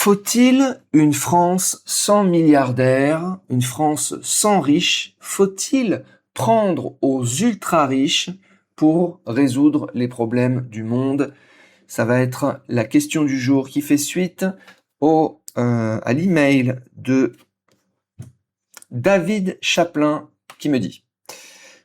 Faut-il une France sans milliardaires, une France sans riches? Faut-il prendre aux ultra-riches pour résoudre les problèmes du monde? Ça va être la question du jour qui fait suite à l'email de David Chaplin qui me dit: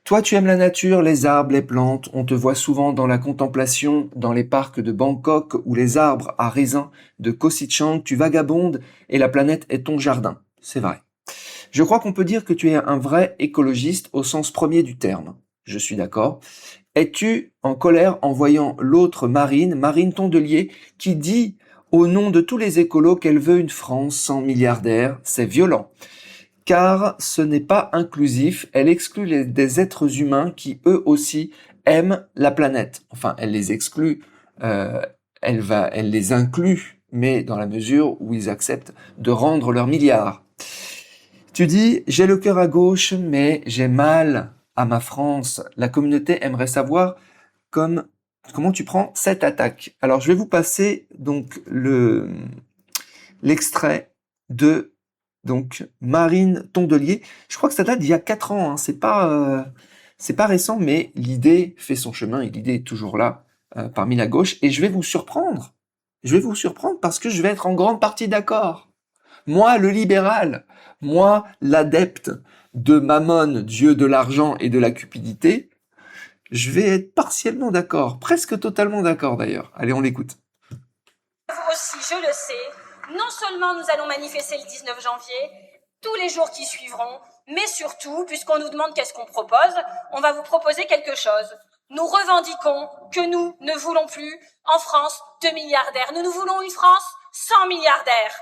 toi, tu aimes la nature, les arbres, les plantes. On te voit souvent dans la contemplation, dans les parcs de Bangkok ou les arbres à raisins de Koh Si Chang. Tu vagabondes et la planète est ton jardin. C'est vrai. Je crois qu'on peut dire que tu es un vrai écologiste au sens premier du terme. Je suis d'accord. Es-tu en colère en voyant l'autre Marine Tondelier, qui dit au nom de tous les écolos qu'elle veut une France sans milliardaires? C'est violent. Car ce n'est pas inclusif, elle exclut des êtres humains qui, eux aussi, aiment la planète. Enfin, elle les exclut, elle les inclut, mais dans la mesure où ils acceptent de rendre leurs milliards. Tu dis, j'ai le cœur à gauche, mais j'ai mal à ma France. La communauté aimerait savoir comment tu prends cette attaque. Alors, je vais vous passer donc l'extrait de Marine Tondelier. Je crois que ça date d'il y a 4 ans, hein. C'est pas récent, mais l'idée fait son chemin et l'idée est toujours là, parmi la gauche. Et je vais vous surprendre. Je vais vous surprendre parce que je vais être en grande partie d'accord. Moi, le libéral, moi, l'adepte de Mammon, dieu de l'argent et de la cupidité, je vais être partiellement d'accord, presque totalement d'accord d'ailleurs. Allez, on l'écoute. Vous aussi, je le sais, non seulement nous allons manifester le 19 janvier, tous les jours qui suivront, mais surtout, puisqu'on nous demande qu'est-ce qu'on propose, on va vous proposer quelque chose. Nous revendiquons que nous ne voulons plus, en France, de milliardaires. Nous voulons une France sans milliardaires.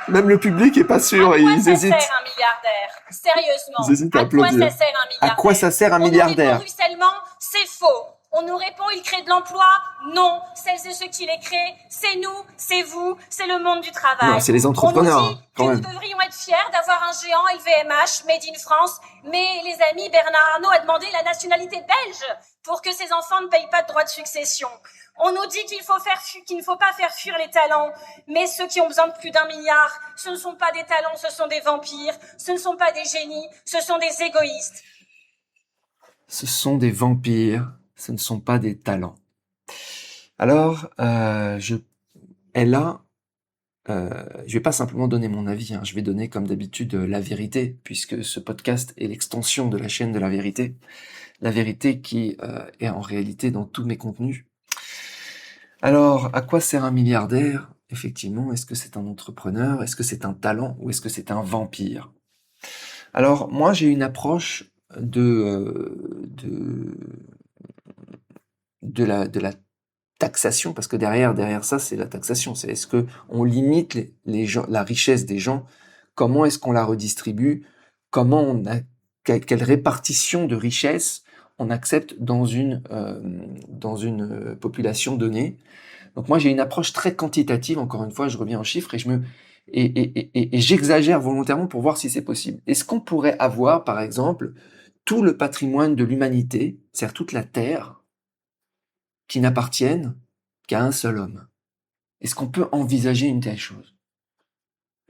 Même le public est pas sûr, ils hésitent. À quoi ça sert un milliardaire? Sérieusement, ils hésitent à applaudir. Quoi ça sert un milliardaire? À quoi ça sert un milliardaire? On nous répond ruissellement, c'est faux. On nous répond, il crée de l'emploi. Non, celles et ceux qui les créent, c'est nous, c'est vous, c'est le monde du travail. Non, c'est les entrepreneurs. On nous dit que nous devrions être fiers d'avoir un géant LVMH, Made in France, mais les amis, Bernard Arnault a demandé la nationalité belge pour que ses enfants ne payent pas de droits de succession. On nous dit qu'il ne faut pas faire fuir les talents, mais ceux qui ont besoin de plus d'1 milliard, ce ne sont pas des talents, ce sont des vampires, ce ne sont pas des génies, ce sont des égoïstes. Ce sont des vampires, ce ne sont pas des talents. Alors, je vais pas simplement donner mon avis, hein, je vais donner comme d'habitude la vérité, puisque ce podcast est l'extension de la chaîne de la vérité qui est en réalité dans tous mes contenus. Alors, à quoi sert un milliardaire? Effectivement, est-ce que c'est un entrepreneur? Est-ce que c'est un talent? Ou est-ce que c'est un vampire? Alors, moi, j'ai une approche de la taxation, parce que derrière ça, c'est la taxation. C'est est-ce que on limite les gens, la richesse des gens? Comment est-ce qu'on la redistribue? Quelle répartition de richesse on accepte dans une population donnée? Donc moi, j'ai une approche très quantitative. Encore une fois, je reviens en chiffres et j'exagère volontairement pour voir si c'est possible. Est-ce qu'on pourrait avoir, par exemple, tout le patrimoine de l'humanité, c'est-à-dire toute la Terre, qui n'appartiennent qu'à un seul homme? Est-ce qu'on peut envisager une telle chose?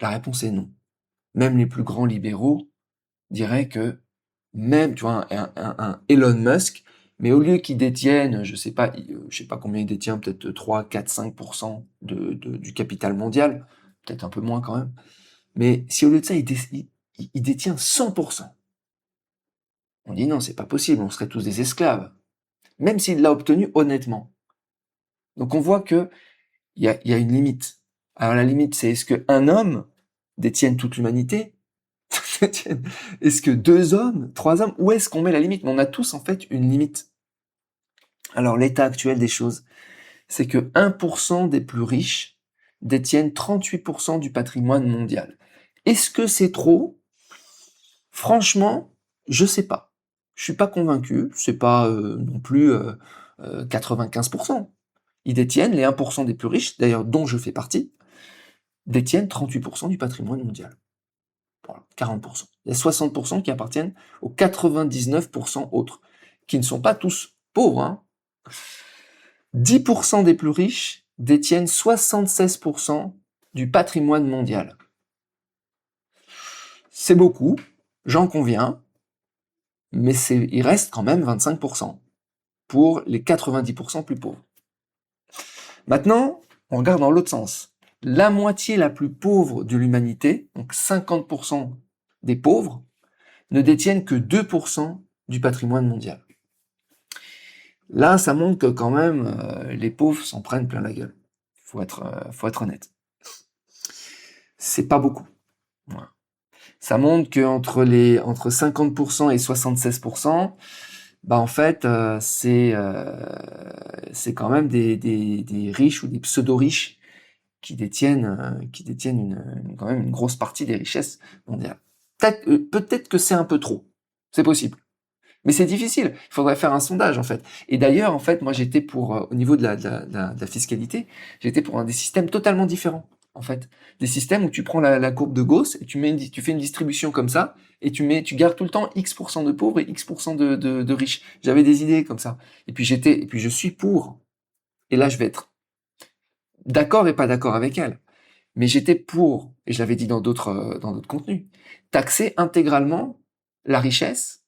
La réponse est non. Même les plus grands libéraux diraient que même, tu vois, un Elon Musk, mais au lieu qu'il détienne, je sais pas combien il détient, peut-être 3, 4, 5% du capital mondial, peut-être un peu moins quand même, mais si au lieu de ça, il détient 100%, on dit non, c'est pas possible, on serait tous des esclaves, même s'il l'a obtenu honnêtement. Donc on voit que il y a une limite. Alors la limite, c'est est-ce qu'un homme détienne toute l'humanité? Est-ce que 2 hommes, 3 hommes, où est-ce qu'on met la limite? Mais on a tous en fait une limite. Alors l'état actuel des choses, c'est que 1% des plus riches détiennent 38% du patrimoine mondial. Est-ce que c'est trop? Franchement, je sais pas. Je suis pas convaincu, c'est pas non plus 95%. Ils détiennent, les 1% des plus riches, d'ailleurs dont je fais partie, détiennent 38% du patrimoine mondial. Voilà, 40%. Il y a 60% qui appartiennent aux 99% autres, qui ne sont pas tous pauvres, hein. 10% des plus riches détiennent 76% du patrimoine mondial. C'est beaucoup, j'en conviens, mais il reste quand même 25% pour les 90% plus pauvres. Maintenant, on regarde dans l'autre sens. La moitié la plus pauvre de l'humanité, donc 50% des pauvres, ne détiennent que 2% du patrimoine mondial. Là, ça montre que quand même, les pauvres s'en prennent plein la gueule. Faut être honnête. C'est pas beaucoup. Voilà. Ça montre que entre 50% et 76%, en fait, c'est quand même des riches ou des pseudo-riches qui détiennent quand même une grosse partie des richesses mondiales. Peut-être que c'est un peu trop. C'est possible. Mais c'est difficile. Il faudrait faire un sondage, en fait. Et d'ailleurs, en fait, moi, j'étais pour, au niveau de la fiscalité, j'étais pour des systèmes totalement différents, en fait. Des systèmes où tu prends la courbe de Gauss et tu fais une distribution comme ça, et tu gardes tout le temps X% de pauvres et X% de riches. J'avais des idées comme ça. Et puis je suis pour. Et là, je vais être d'accord et pas d'accord avec elle. Mais j'étais pour, et je l'avais dit dans d'autres contenus, taxer intégralement la richesse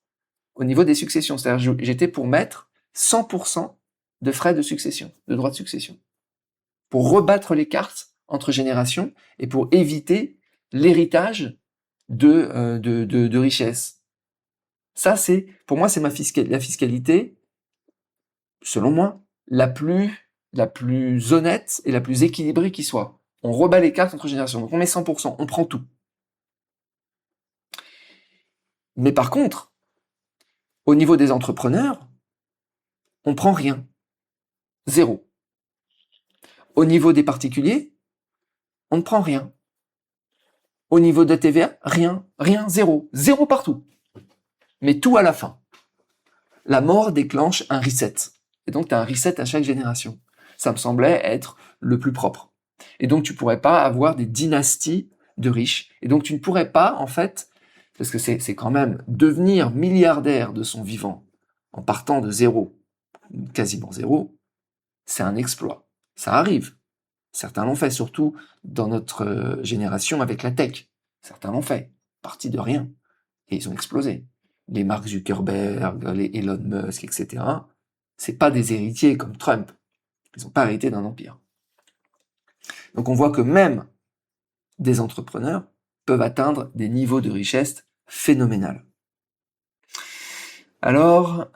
au niveau des successions. C'est-à-dire, j'étais pour mettre 100% de frais de succession, de droits de succession, pour rebattre les cartes entre générations et pour éviter l'héritage de richesses. Ça, pour moi, c'est la fiscalité, selon moi, la plus honnête et la plus équilibrée qui soit. On rebat les cartes entre générations. Donc on met 100%, on prend tout. Mais par contre, au niveau des entrepreneurs, on prend rien. Zéro. Au niveau des particuliers, on ne prend rien. Au niveau de la TVA, rien, zéro. Zéro partout. Mais tout à la fin. La mort déclenche un reset. Et donc tu as un reset à chaque génération. Ça me semblait être le plus propre. Et donc tu pourrais pas avoir des dynasties de riches. Et donc tu ne pourrais pas, en fait, parce que c'est quand même devenir milliardaire de son vivant en partant de zéro, quasiment zéro, c'est un exploit. Ça arrive. Certains l'ont fait, surtout dans notre génération avec la tech. Certains l'ont fait, partis de rien. Et ils ont explosé. Les Mark Zuckerberg, les Elon Musk, etc. C'est pas des héritiers comme Trump. Ils n'ont pas hérité d'un empire. Donc on voit que même des entrepreneurs peuvent atteindre des niveaux de richesse phénoménal. Alors,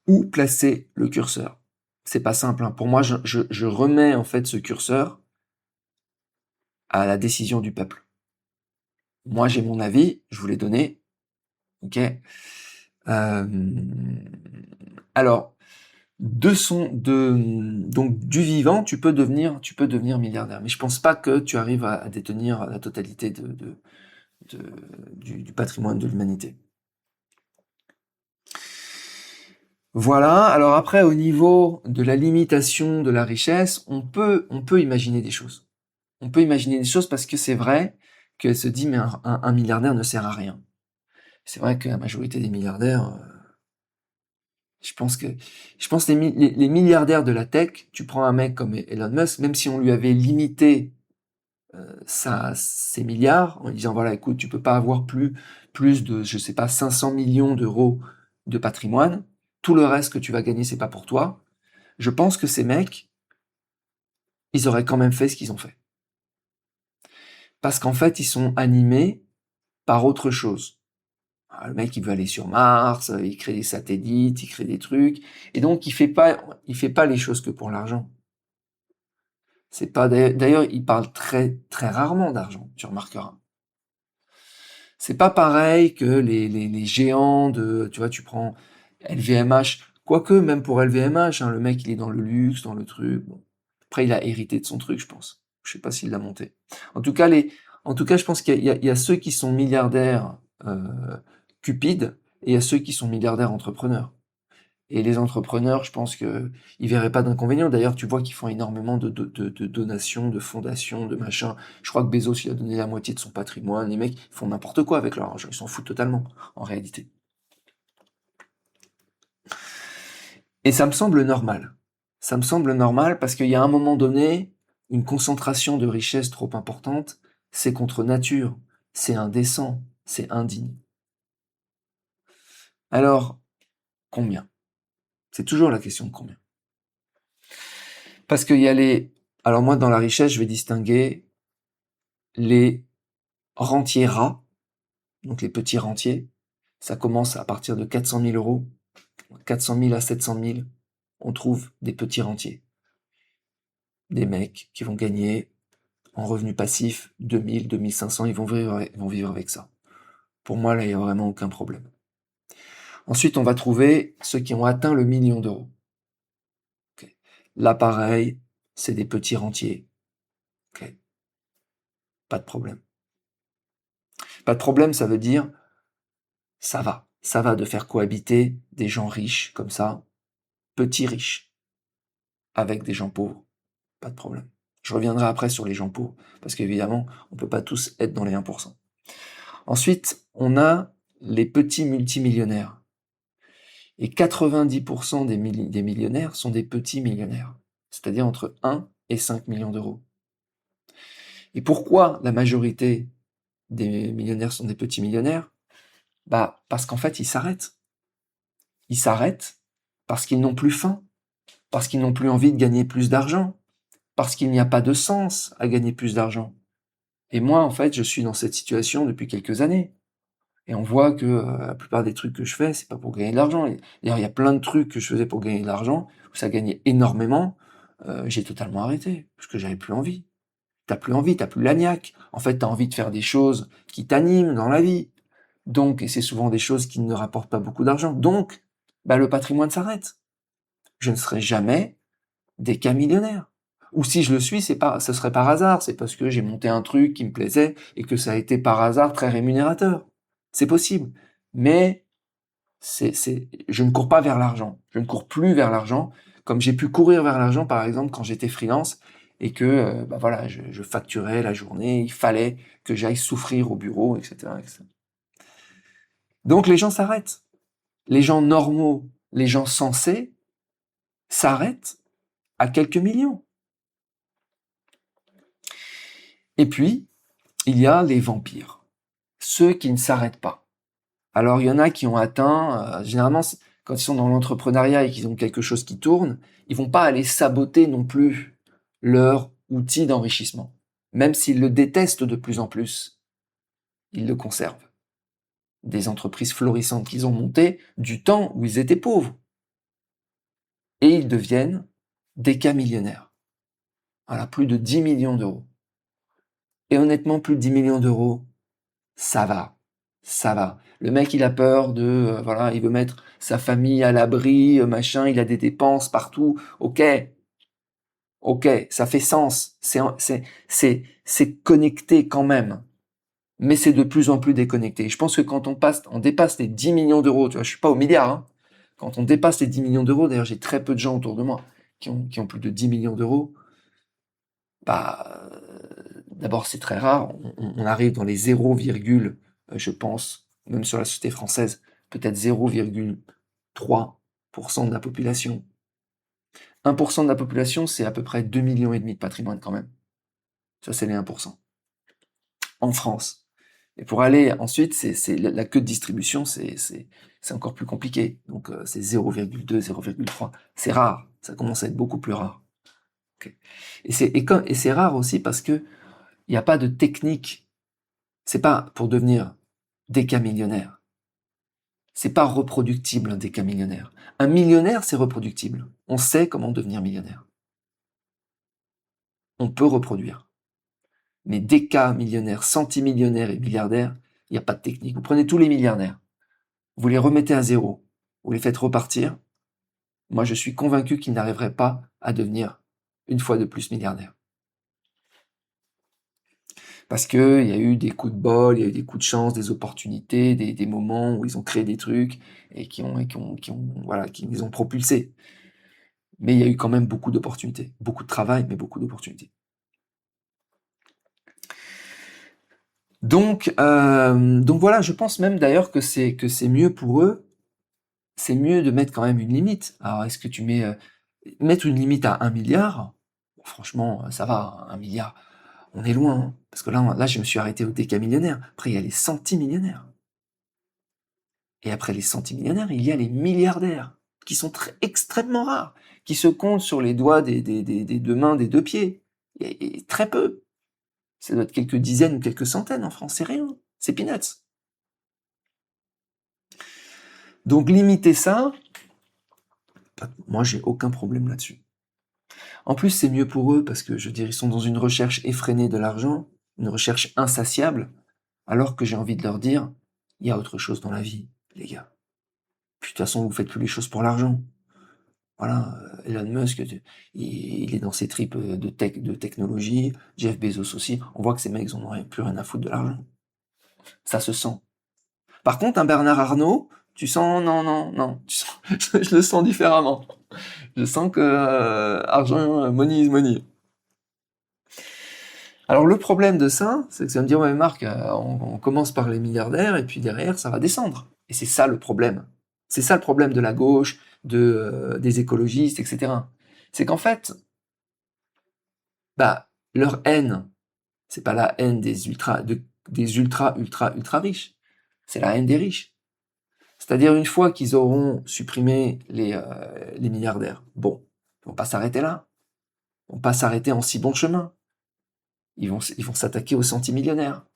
où placer le curseur? C'est pas simple. Hein. Pour moi, je remets en fait ce curseur à la décision du peuple. Moi, j'ai mon avis, je vous l'ai donné. Ok. Alors, donc du vivant, tu peux devenir milliardaire. Mais je pense pas que tu arrives à détenir la totalité du patrimoine de l'humanité. Voilà. Alors après, au niveau de la limitation de la richesse, on peut imaginer des choses. On peut imaginer des choses parce que c'est vrai qu'elle se dit, mais un milliardaire ne sert à rien. C'est vrai que la majorité des milliardaires, je pense les milliardaires de la tech, tu prends un mec comme Elon Musk, même si on lui avait limité ses milliards, en disant voilà, écoute, tu peux pas avoir plus de, je sais pas, 500 millions d'euros de patrimoine, tout le reste que tu vas gagner, c'est pas pour toi. Je pense que ces mecs, ils auraient quand même fait ce qu'ils ont fait. Parce qu'en fait, ils sont animés par autre chose. Le mec, il veut aller sur Mars, il crée des satellites, il crée des trucs, et donc il fait pas les choses que pour l'argent. C'est pas, d'ailleurs, il parle très, très rarement d'argent, tu remarqueras. C'est pas pareil que les géants tu vois, tu prends LVMH, quoique, même pour LVMH, hein, le mec, il est dans le luxe, dans le truc, bon. Après, il a hérité de son truc, je pense. Je sais pas s'il l'a monté. En tout cas, je pense qu'il y a ceux qui sont milliardaires, cupides, et il y a ceux qui sont milliardaires entrepreneurs. Et les entrepreneurs, je pense que ils verraient pas d'inconvénient. D'ailleurs, tu vois qu'ils font énormément de donations, de fondations, de machins. Je crois que Bezos, il a donné la moitié de son patrimoine. Les mecs, ils font n'importe quoi avec leur argent. Ils s'en foutent totalement, en réalité. Et ça me semble normal. Ça me semble normal parce qu'il y a un moment donné, une concentration de richesse trop importante, c'est contre nature, c'est indécent, c'est indigne. Alors, combien? C'est toujours la question de combien. Parce qu'il y a les... Alors moi, dans la richesse, je vais distinguer les rentiers rats, donc les petits rentiers. Ça commence à partir de 400 000 euros. 400 000 à 700 000, on trouve des petits rentiers. Des mecs qui vont gagner en revenus passifs 2000, 2500, ils vont vivre avec ça. Pour moi, là, il n'y a vraiment aucun problème. Ensuite, on va trouver ceux qui ont atteint le million d'euros. Okay. Là, pareil, c'est des petits rentiers. Okay. Pas de problème. Pas de problème, ça veut dire ça va de faire cohabiter des gens riches comme ça, petits riches, avec des gens pauvres. Pas de problème. Je reviendrai après sur les gens pauvres, parce qu'évidemment, on peut pas tous être dans les 1%. Ensuite, on a les petits multimillionnaires. Et 90% des millionnaires sont des petits millionnaires, c'est-à-dire entre 1 et 5 millions d'euros. Et pourquoi la majorité des millionnaires sont des petits millionnaires? Parce qu'en fait, ils s'arrêtent. Ils s'arrêtent parce qu'ils n'ont plus faim, parce qu'ils n'ont plus envie de gagner plus d'argent, parce qu'il n'y a pas de sens à gagner plus d'argent. Et moi, en fait, je suis dans cette situation depuis quelques années. Et on voit que la plupart des trucs que je fais, c'est pas pour gagner de l'argent. D'ailleurs, il y a plein de trucs que je faisais pour gagner de l'argent, où ça gagnait énormément. J'ai totalement arrêté, parce que j'avais plus envie. T'as plus envie, t'as plus la niaque. En fait, t'as envie de faire des choses qui t'animent dans la vie. Donc, et c'est souvent des choses qui ne rapportent pas beaucoup d'argent. Donc, le patrimoine s'arrête. Je ne serai jamais des cas millionnaires. Ou si je le suis, ce serait par hasard. C'est parce que j'ai monté un truc qui me plaisait et que ça a été par hasard très rémunérateur. C'est possible. Mais je ne cours pas vers l'argent. Je ne cours plus vers l'argent comme j'ai pu courir vers l'argent, par exemple, quand j'étais freelance et que, je facturais la journée. Il fallait que j'aille souffrir au bureau, etc., etc. Donc les gens s'arrêtent. Les gens normaux, les gens sensés s'arrêtent à quelques millions. Et puis, il y a les vampires, ceux qui ne s'arrêtent pas. Alors, il y en a qui ont atteint, généralement, quand ils sont dans l'entrepreneuriat et qu'ils ont quelque chose qui tourne, ils vont pas aller saboter non plus leur outil d'enrichissement. Même s'ils le détestent de plus en plus, ils le conservent. Des entreprises florissantes qu'ils ont montées du temps où ils étaient pauvres. Et ils deviennent des cas millionnaires. Voilà, plus de 10 millions d'euros. Et honnêtement, plus de 10 millions d'euros, ça va. Ça va. Le mec, il a peur de, il veut mettre sa famille à l'abri, machin, il a des dépenses partout. Ok, ça fait sens. C'est connecté quand même. Mais c'est de plus en plus déconnecté. Et je pense que quand on dépasse les 10 millions d'euros, tu vois, je suis pas au milliard, hein. Quand on dépasse les 10 millions d'euros, d'ailleurs, j'ai très peu de gens autour de moi qui ont plus de 10 millions d'euros. D'abord, c'est très rare. On arrive dans les 0, je pense, même sur la société française, peut-être 0,3% de la population. 1% de la population, c'est à peu près 2,5 millions de patrimoine quand même. Ça, c'est les 1%. En France. Et pour aller ensuite, c'est la queue de distribution, c'est encore plus compliqué. Donc, c'est 0,2, 0,3. C'est rare. Ça commence à être beaucoup plus rare. Okay. Et c'est rare aussi parce que il n'y a pas de technique. C'est pas pour devenir déca millionnaire. C'est pas reproductible un déca millionnaire. Un millionnaire, c'est reproductible. On sait comment devenir millionnaire. On peut reproduire. Mais déca millionnaire, centimillionnaire et milliardaire, il n'y a pas de technique. Vous prenez tous les milliardaires, vous les remettez à zéro, vous les faites repartir. Moi, je suis convaincu qu'ils n'arriveraient pas à devenir une fois de plus milliardaires. Parce que il y a eu des coups de bol, il y a eu des coups de chance, des opportunités, des moments où ils ont créé des trucs et qui les ont propulsés. Mais il y a eu quand même beaucoup d'opportunités, beaucoup de travail, mais beaucoup d'opportunités. Donc voilà, je pense même d'ailleurs que c'est mieux pour eux. C'est mieux de mettre quand même une limite. Alors est-ce que tu mets Mettre une limite à 1 milliard, bon, franchement, ça va, 1 milliard, on est loin, hein, parce que là, je me suis arrêté au décamillionnaire. Après, il y a les centimillionnaires. Et après les centimillionnaires, il y a les milliardaires, qui sont extrêmement rares, qui se comptent sur les doigts des deux mains, des deux pieds. Et très peu. Ça doit être quelques dizaines ou quelques centaines en France, c'est rien. C'est peanuts. Donc limiter ça, moi j'ai aucun problème là-dessus. En plus, c'est mieux pour eux parce que, je veux dire, ils sont dans une recherche effrénée de l'argent, une recherche insatiable, alors que j'ai envie de leur dire, il y a autre chose dans la vie, les gars. Puis de toute façon, vous faites plus les choses pour l'argent. Voilà, Elon Musk, il est dans ses tripes de technologie, Jeff Bezos aussi. On voit que ces mecs, ils n'ont plus rien à foutre de l'argent. Ça se sent. Par contre, un Bernard Arnault, tu sens, non, je le sens différemment. Je sens que argent, money is money. Alors le problème de ça, c'est que ça va me dire, ouais Marc, on commence par les milliardaires et puis derrière, ça va descendre. Et c'est ça le problème. C'est ça le problème de la gauche, des écologistes, etc. C'est qu'en fait, leur haine, c'est pas la haine des ultra riches. C'est la haine des riches. C'est-à-dire une fois qu'ils auront supprimé les milliardaires, bon, ils vont pas s'arrêter là. Ils vont pas s'arrêter en si bon chemin. Ils vont s'attaquer aux centimillionnaires.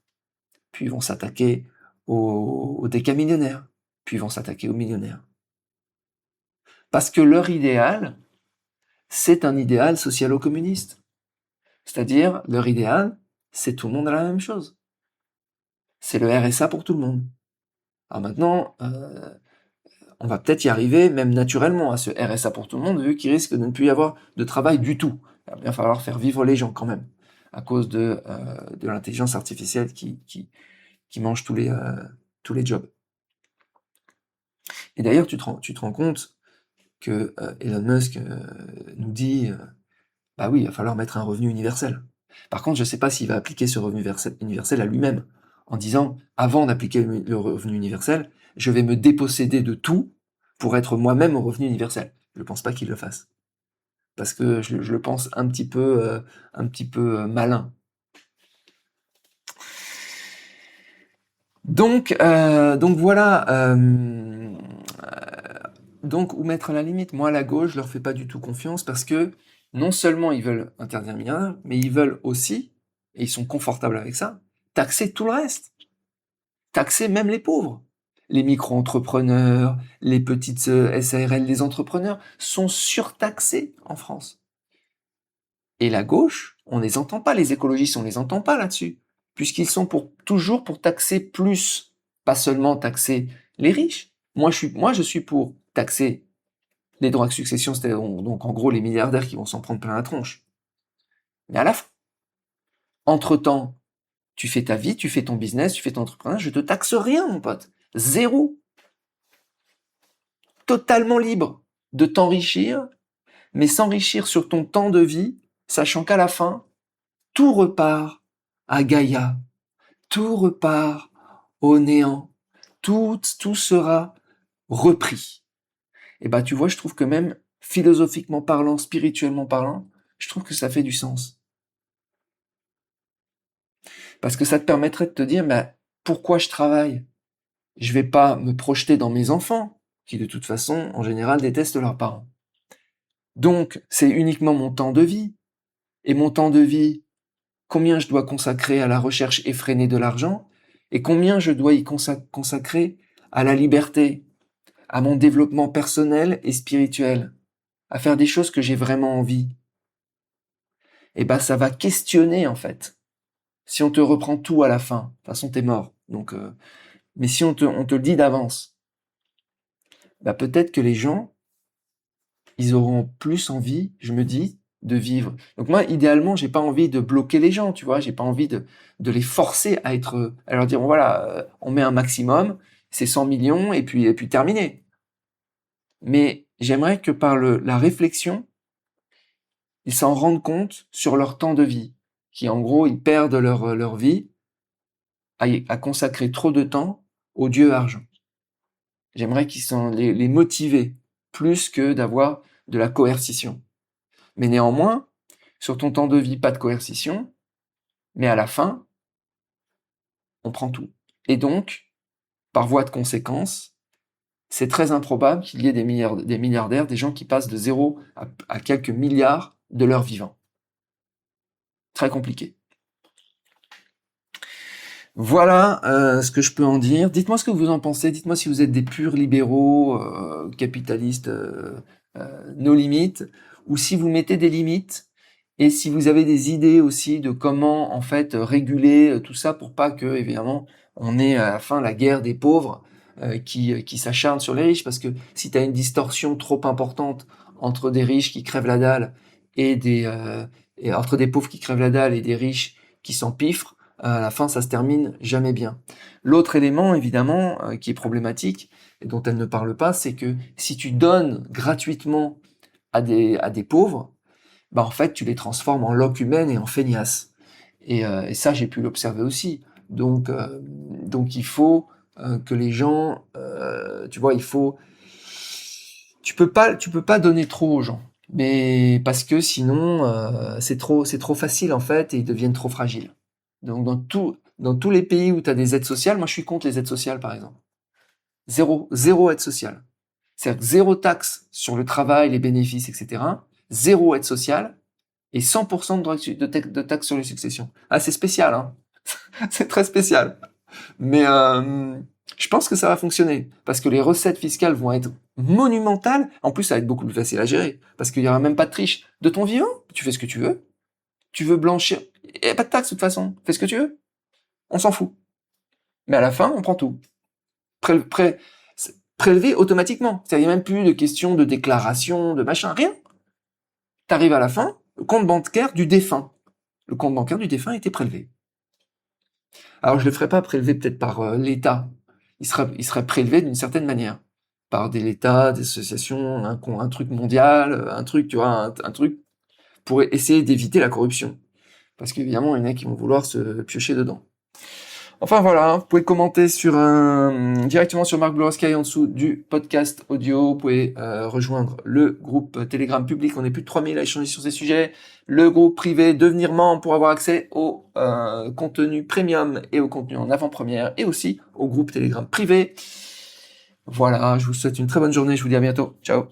Puis ils vont s'attaquer aux décamillionnaires. Puis ils vont s'attaquer aux millionnaires. Parce que leur idéal, c'est un idéal socialo-communiste. C'est-à-dire, leur idéal, c'est tout le monde à la même chose. C'est le RSA pour tout le monde. Alors maintenant, on va peut-être y arriver, même naturellement, à ce RSA pour tout le monde, vu qu'il risque de ne plus y avoir de travail du tout. Il va bien falloir faire vivre les gens quand même, à cause de l'intelligence artificielle qui mange tous les jobs. Et d'ailleurs, tu te rends compte que Elon Musk nous dit, bah oui, il va falloir mettre un revenu universel. Par contre, je ne sais pas s'il va appliquer ce revenu universel à lui-même, en disant, avant d'appliquer le revenu universel, je vais me déposséder de tout pour être moi-même au revenu universel. Je ne pense pas qu'il le fasse. Parce que je le pense un petit peu malin. Donc voilà. Donc où mettre la limite? Moi, à la gauche, je leur fais pas du tout confiance parce que non seulement ils veulent interdire le milliardaire, mais ils veulent aussi, et ils sont confortables avec ça, taxer tout le reste. Taxer même les pauvres. Les micro-entrepreneurs, les petites SARL, les entrepreneurs sont surtaxés en France. Et la gauche, on les entend pas, les écologistes, on les entend pas là-dessus, puisqu'ils sont toujours pour taxer plus, pas seulement taxer les riches. Moi, je suis pour taxer les droits de succession, c'est-à-dire donc en gros les milliardaires qui vont s'en prendre plein la tronche. Mais à la fin, entre-temps, tu fais ta vie, tu fais ton business, tu fais ton entrepreneur, je te taxe rien, mon pote. Zéro. Totalement libre de t'enrichir, mais s'enrichir sur ton temps de vie, sachant qu'à la fin, tout repart à Gaïa, tout repart au néant, tout sera repris. Et bah tu vois, je trouve que même philosophiquement parlant, spirituellement parlant, je trouve que ça fait du sens. Parce que ça te permettrait de te dire, bah, pourquoi je travaille? Je vais pas me projeter dans mes enfants, qui de toute façon, en général, détestent leurs parents. Donc, c'est uniquement mon temps de vie. Et mon temps de vie, combien je dois consacrer à la recherche effrénée de l'argent, et combien je dois y consacrer à la liberté, à mon développement personnel et spirituel, à faire des choses que j'ai vraiment envie. Et bah, ça va questionner, en fait. Si on te reprend tout à la fin, de toute façon, t'es mort. Donc, mais si on te le dit d'avance, bah, peut-être que les gens, ils auront plus envie, je me dis, de vivre. Donc moi, idéalement, j'ai pas envie de bloquer les gens, tu vois, j'ai pas envie de les forcer à leur dire, bon, voilà, on met un maximum, c'est 100 millions, et puis terminé. Mais j'aimerais que par la réflexion, ils s'en rendent compte sur leur temps de vie, qui en gros, ils perdent leur vie à consacrer trop de temps au dieu argent. J'aimerais qu'ils les motiver, plus que d'avoir de la coercition. Mais néanmoins, sur ton temps de vie, pas de coercition, mais à la fin, on prend tout. Et donc, par voie de conséquence, c'est très improbable qu'il y ait des milliardaires, des gens qui passent de 0 à quelques milliards de leur vivant. Très compliqué. Voilà ce que je peux en dire. Dites-moi ce que vous en pensez. Dites-moi si vous êtes des purs libéraux, capitalistes, no limites, ou si vous mettez des limites, et si vous avez des idées aussi de comment en fait réguler tout ça pour pas que évidemment on ait à la fin la guerre des pauvres qui s'acharne sur les riches, parce que si tu as une distorsion trop importante entre des riches qui crèvent la dalle et entre des pauvres qui crèvent la dalle et des riches qui s'empiffrent, à la fin, ça se termine jamais bien. L'autre élément, évidemment, qui est problématique, et dont elle ne parle pas, c'est que si tu donnes gratuitement à des pauvres, bah en fait, tu les transformes en loques humaines et en feignasses. Et ça, j'ai pu l'observer aussi. Donc il faut que les gens, tu vois, tu peux pas donner trop aux gens, mais parce que sinon, c'est trop facile en fait, et ils deviennent trop fragiles. Donc dans tous les pays où tu as des aides sociales, moi je suis contre les aides sociales par exemple. Zéro aide sociale. C'est-à-dire zéro taxe sur le travail, les bénéfices, etc. Zéro aide sociale et 100% de taxes sur les successions. Ah, c'est spécial, hein. C'est très spécial. Mais je pense que ça va fonctionner parce que les recettes fiscales vont être monumentales. En plus, ça va être beaucoup plus facile à gérer parce qu'il y aura même pas de triche. De ton vivant, tu fais ce que tu veux. Tu veux blanchir, il n'y a pas de taxe de toute façon. Fais ce que tu veux. On s'en fout. Mais à la fin, on prend tout. Prélevé automatiquement. C'est-à-dire, il n'y a même plus de question de déclaration, de machin, rien. T'arrives à la fin, le compte bancaire du défunt. Le compte bancaire du défunt a été prélevé. Alors, je le ferai pas prélevé peut-être par l'État. Il serait prélevé d'une certaine manière. Par l'État, des associations, un truc mondial, un truc, tu vois, un truc pour essayer d'éviter la corruption. Parce qu'évidemment, il y en a qui vont vouloir se piocher dedans. Enfin voilà, vous pouvez commenter directement sur Marc Blorowski en dessous du podcast audio. Vous pouvez rejoindre le groupe Telegram public. On est plus de 3000 à échanger sur ces sujets. Le groupe privé, devenir membre pour avoir accès au contenu premium et au contenu en avant-première, et aussi au groupe Telegram privé. Voilà, je vous souhaite une très bonne journée. Je vous dis à bientôt. Ciao.